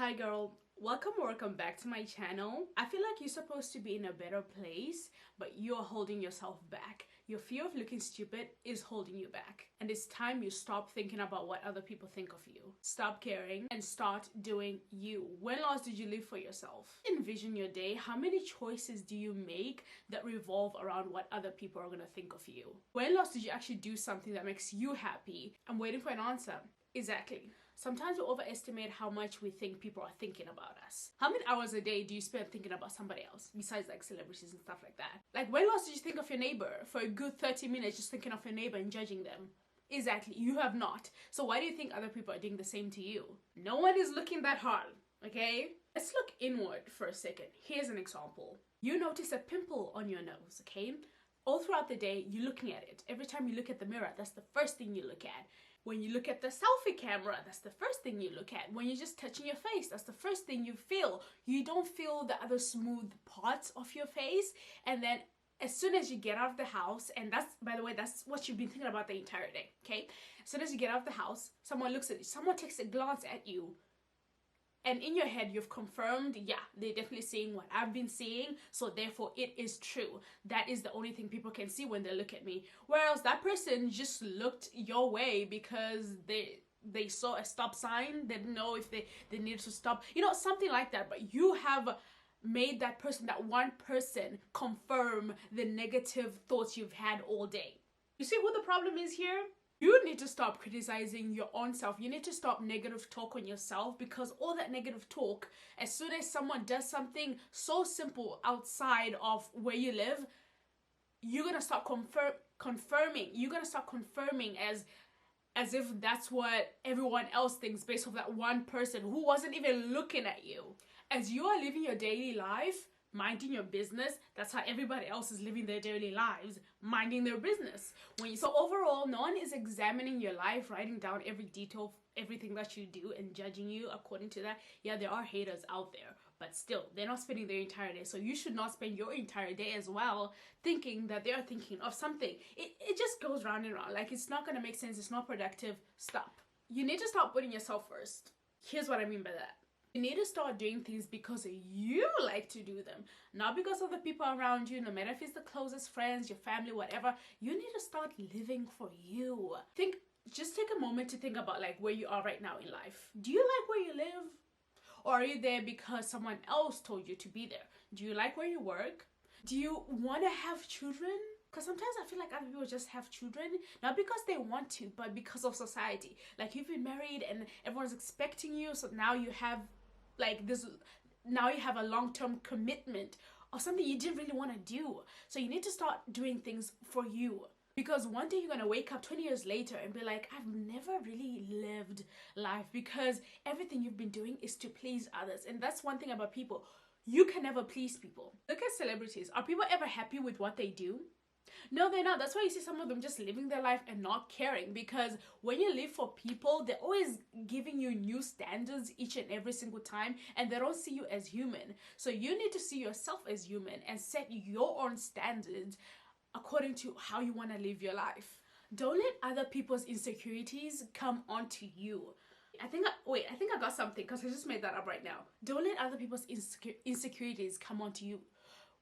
Hi girl, welcome back to my channel. I feel like you're supposed to be in a better place, but you're holding yourself back. Your fear of looking stupid is holding you back. And it's time you stop thinking about what other people think of you. Stop caring and start doing you. When last did you live for yourself? Envision your day. How many choices do you make that revolve around what other people are gonna think of you? When last did you actually do something that makes you happy? I'm waiting for an answer. Exactly. Sometimes we overestimate how much we think people are thinking about us. How many hours a day do you spend thinking about somebody else, besides like celebrities and stuff like that? Like, when last did you think of your neighbor for a good 30 minutes, just thinking of your neighbor and judging them? Exactly, you have not. So why do you think other people are doing the same to you? No one is looking that hard, okay? Let's look inward for a second. Here's an example. You notice a pimple on your nose, okay? All throughout the day, you're looking at it. Every time you look at the mirror, that's the first thing you look at. When you look at the selfie camera, that's the first thing you look at. When you're just touching your face, that's the first thing you feel. You don't feel the other smooth parts of your face. And then as soon as you get out of the house, and that's, by the way, that's what you've been thinking about the entire day, okay? As soon as you get out of the house, someone looks at you, someone takes a glance at you, and in your head, you've confirmed, yeah, they're definitely seeing what I've been seeing, so therefore it is true. That is the only thing people can see when they look at me. Whereas that person just looked your way because they saw a stop sign, they didn't know if they needed to stop, you know, something like that. But you have made that person, that one person, confirm the negative thoughts you've had all day. You see what the problem is here? You need to stop criticizing your own self. You need to stop negative talk on yourself, because all that negative talk, as soon as someone does something so simple outside of where you live, you're gonna start confirming. You're gonna start confirming as if that's what everyone else thinks based off that one person who wasn't even looking at you. As you are living your daily life, minding your business, that's how everybody else is living their daily lives, minding their business. So overall, no one is examining your life, writing down every detail, everything that you do, and judging you according to that. Yeah, there are haters out there, but still, they're not spending their entire day. So you should not spend your entire day as well thinking that they are thinking of something. It just goes round and round. Like, it's not gonna make sense. It's not productive. Stop. You need to stop putting yourself first. Here's what I mean by that. You need to start doing things because you like to do them, not because of the people around you, no matter if it's the closest friends, your family, whatever. You need to start living for you. Just take a moment to think about like where you are right now in life. Do you like where you live? Or are you there because someone else told you to be there? Do you like where you work? Do you want to have children? Because sometimes I feel like other people just have children, not because they want to, but because of society. Like, you've been married and everyone's expecting you, so now you have like this, now you have a long-term commitment of something you didn't really want to do. So you need to start doing things for you, because one day you're gonna wake up 20 years later and be like, I've never really lived life, because everything you've been doing is to please others. And that's one thing about people, you can never please people. Look at celebrities. Are people ever happy with what they do? No, they're not. That's why you see some of them just living their life and not caring, because when you live for people, they're always giving you new standards each and every single time, and they don't see you as human. So you need to see yourself as human and set your own standards according to how you want to live your life. Don't let other people's insecurities come onto you. I think I got something, because I just made that up right now. Don't let other people's insecurities come onto you.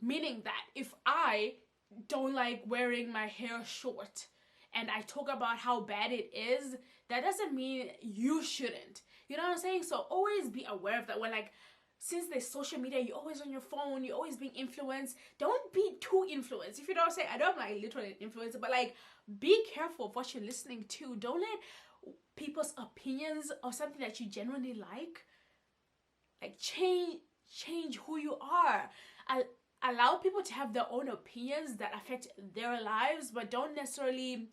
Meaning that if I don't like wearing my hair short and I talk about how bad it is, that doesn't mean you shouldn't. You know what I'm saying? So always be aware of that. When, like, since there's social media, you're always on your phone, you're always being influenced. Don't be too influenced. If you don't say, I don't like literally an influencer, but like, be careful of what you're listening to. Don't let people's opinions or something that you genuinely like change who you are. Allow people to have their own opinions that affect their lives, but don't necessarily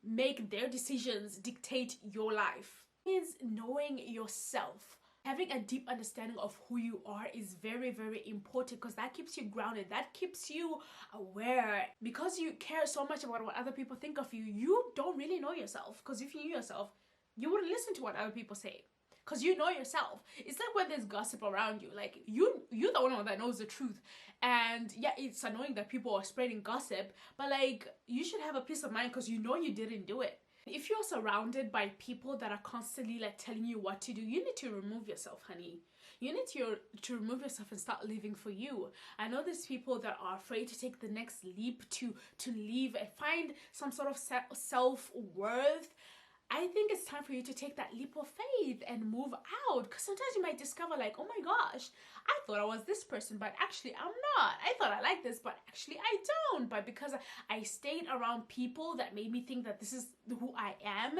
make their decisions dictate your life. It's knowing yourself. Having a deep understanding of who you are is very, very important, because that keeps you grounded. That keeps you aware. Because you care so much about what other people think of you, you don't really know yourself. Because if you knew yourself, you wouldn't listen to what other people say. Because you know yourself. It's like when there's gossip around you. Like, you're the only one that knows the truth. And yeah, it's annoying that people are spreading gossip, but like, you should have a peace of mind because you know you didn't do it. If you're surrounded by people that are constantly like telling you what to do, you need to remove yourself, honey. You need to remove yourself and start living for you. I know there's people that are afraid to take the next leap to leave and find some sort of self-worth. I think it's time for you to take that leap of faith and move out, because sometimes you might discover like, oh my gosh, I thought I was this person, but actually I'm not. I thought I liked this, but actually I don't. But because I stayed around people that made me think that this is who I am,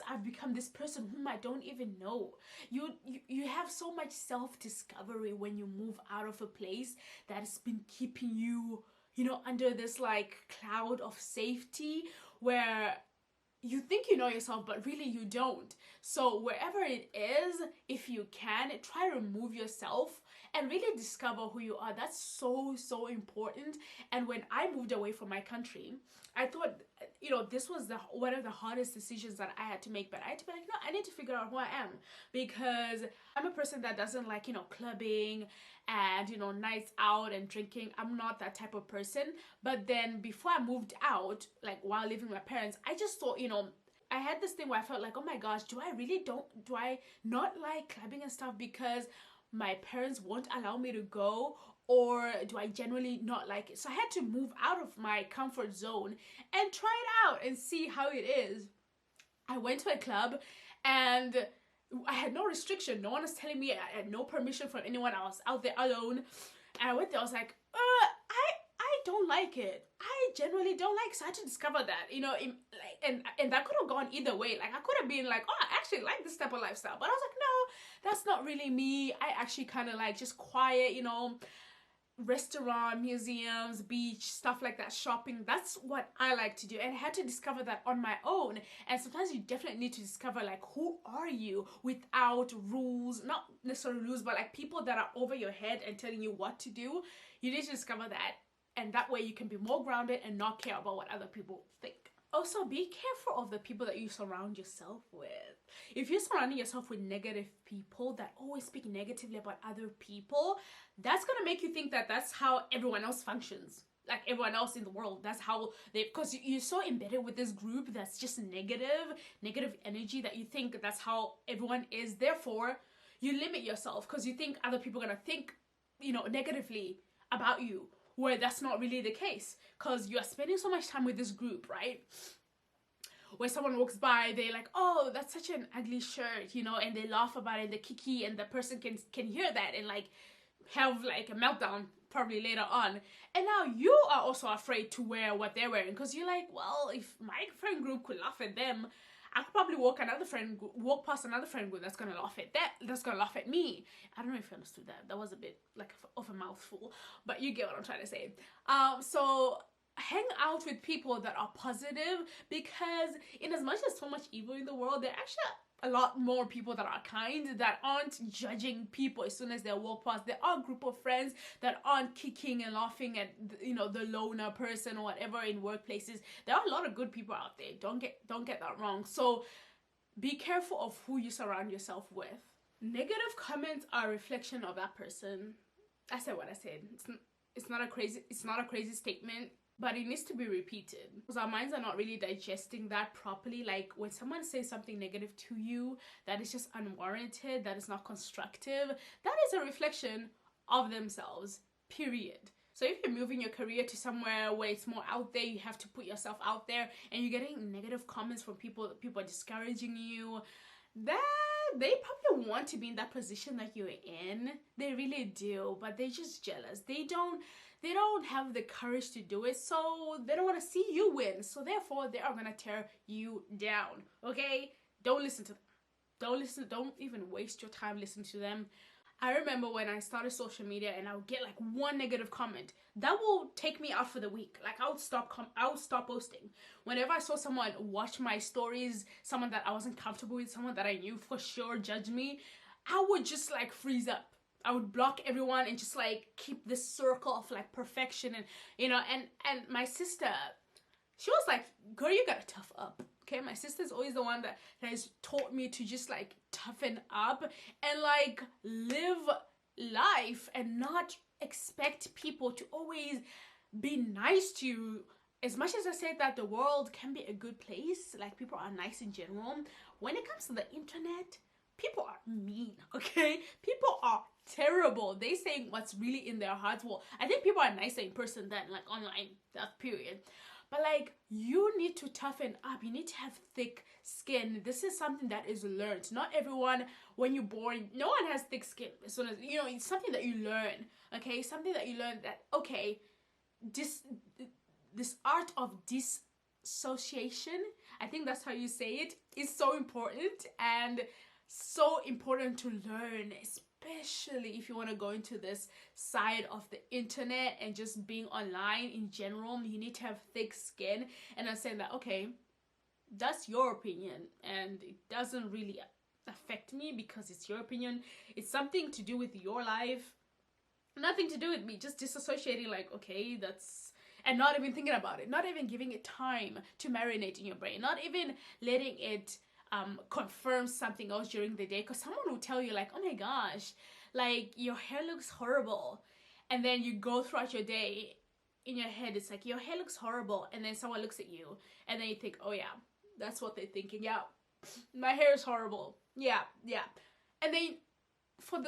I've become this person whom I don't even know. You have so much self-discovery when you move out of a place that has been keeping you, you know, under this like cloud of safety where you think you know yourself, but really you don't. So wherever it is, if you can, try to remove yourself and really discover who you are. That's so, so important. And when I moved away from my country, I thought, you know, this was one of the hardest decisions that I had to make. But I had to be like, no, I need to figure out who I am, because I'm a person that doesn't like, you know, clubbing and, you know, nights out and drinking. I'm not that type of person. But then before I moved out, like while living with my parents, I just thought, you know, I had this thing where I felt like, oh my gosh, do I not like clubbing and stuff because my parents won't allow me to go, or do I genuinely not like it? So I had to move out of my comfort zone and try it out and see how it is. I went to a club and I had no restriction. No one was telling me. I had no permission from anyone. I was out there alone. And I went there. I was like, I don't like it. I genuinely don't like it. So I had to discover that, you know, and that could have gone either way. Like I could have been like, oh, I actually like this type of lifestyle. But I was like, no, that's not really me. I actually kind of like just quiet, you know, restaurant, museums, beach, stuff like that, shopping. That's what I like to do, and I had to discover that on my own. And sometimes you definitely need to discover like, who are you without rules, not necessarily rules, but like people that are over your head and telling you what to do. You need to discover that, and that way you can be more grounded and not care about what other people think. Also, be careful of the people that you surround yourself with. If you're surrounding yourself with negative people that always speak negatively about other people, that's gonna make you think that that's how everyone else functions. Like everyone else in the world, that's how they, because you're so embedded with this group that's just negative energy, that you think that's how everyone is. Therefore, you limit yourself because you think other people are gonna think, you know, negatively about you, where that's not really the case, because you're spending so much time with this group, right? Where someone walks by, they're like, oh, that's such an ugly shirt, you know, and they laugh about it, the kiki, and the person can hear that and like have like a meltdown probably later on. And now you are also afraid to wear what they're wearing, because you're like, well, if my friend group could laugh at them, I could probably walk past another friend group that's gonna laugh at that's gonna laugh at me. I don't know if you understood that. That was a bit like of a mouthful, but you get what I'm trying to say. So hang out with people that are positive, because in as much as so much evil in the world, there are actually a lot more people that are kind, that aren't judging people as soon as they walk past. There are a group of friends that aren't kicking and laughing at, you know, the loner person or whatever in workplaces. There are a lot of good people out there. Don't get that wrong. So be careful of who you surround yourself with. Negative comments are a reflection of that person. I said what I said. It's not a crazy statement, but it needs to be repeated, because our minds are not really digesting that properly. Like when someone says something negative to you that is just unwarranted, that is not constructive, that is a reflection of themselves, period. So if you're moving your career to somewhere where it's more out there, you have to put yourself out there, and you're getting negative comments from people are discouraging you, that they probably want to be in that position that you're in. They really do, but they're just jealous. They don't have the courage to do it, so they don't want to see you win. So therefore, they are gonna tear you down. Okay? Don't listen to them. Don't even waste your time listening to them. I remember when I started social media and I would get like one negative comment, that will take me out for the week. Like I would stop posting. Whenever I saw someone watch my stories, someone that I wasn't comfortable with, someone that I knew for sure judged me, I would just like freeze up. I would block everyone and just like keep this circle of like perfection, and you know, and my sister, she was like, girl, you gotta tough up. Okay, my sister's always the one that has taught me to just like toughen up and like live life and not expect people to always be nice to you as much as I said that the world can be a good place, like people are nice in general, when it comes to the internet, people are mean, okay? People are terrible. They say what's really in their hearts. Well, I think people are nicer in person than like online, that period. But like, you need to toughen up. You need to have thick skin. This is something that is learned. Not everyone, when you're born, no one has thick skin. As soon as, you know, it's something that you learn, okay? Something that you learn that, okay, this art of dissociation, I think that's how you say it, is so important, and so important to learn, especially if you want to go into this side of the internet and just being online in general. You need to have thick skin. And I'm saying that, okay, that's your opinion and it doesn't really affect me because it's your opinion. It's something to do with your life, nothing to do with me. Just disassociating, like, okay, that's, and not even thinking about it, not even giving it time to marinate in your brain, not even letting it confirm something else during the day. Because someone will tell you like, oh my gosh, like your hair looks horrible, and then you go throughout your day in your head, it's like your hair looks horrible, and then someone looks at you and then you think, oh yeah, that's what they're thinking, yeah, my hair is horrible, yeah, and then for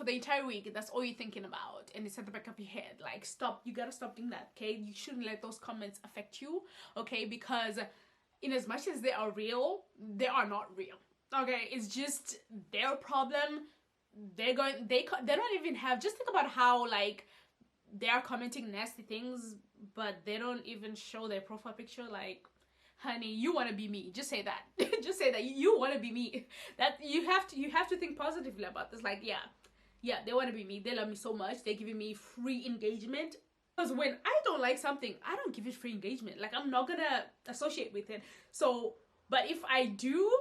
the entire week, that's all you're thinking about, and it's at the back of your head. Like, stop, you gotta stop doing that, okay? You shouldn't let those comments affect you, okay? Because in as much as they are real, they are not real, okay? It's just their problem. They don't even have, just think about how like they are commenting nasty things, but they don't even show their profile picture. Like, honey, you want to be me, just say that. Just say that you want to be me. That you have to think positively about this. Like, yeah, they want to be me, they love me so much, they're giving me free engagement. Because when I don't like something, I don't give it free engagement. Like, I'm not gonna associate with it. So, but if I do,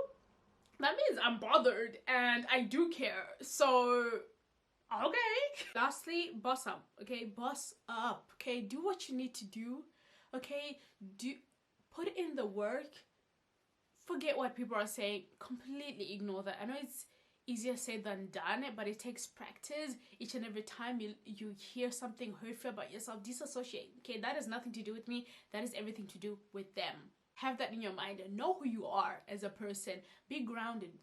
that means I'm bothered and I do care. So, okay. Lastly, boss up, okay? Boss up, okay? Do what you need to do, okay? Put in the work. Forget what people are saying. Completely ignore that. I know it's easier said than done, but it takes practice. Each and every time you hear something hurtful about yourself, disassociate, okay? That has nothing to do with me. That has everything to do with them. Have that in your mind and know who you are as a person. Be grounded.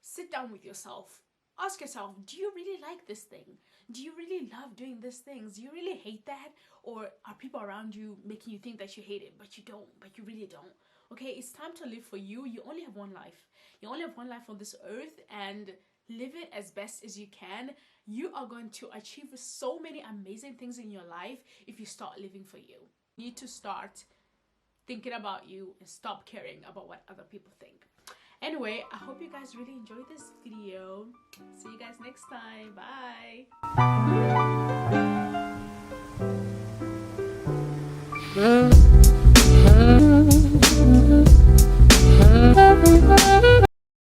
Sit down with yourself. Ask yourself, do you really like this thing? Do you really love doing these things? Do you really hate that? Or are people around you making you think that you hate it, but you don't, but you really don't? Okay, it's time to live for you. You only have one life. You only have one life on this earth, and live it as best as you can. You are going to achieve so many amazing things in your life if you start living for you. You need to start thinking about you and stop caring about what other people think. Anyway, I hope you guys really enjoyed this video. See you guys next time. Bye.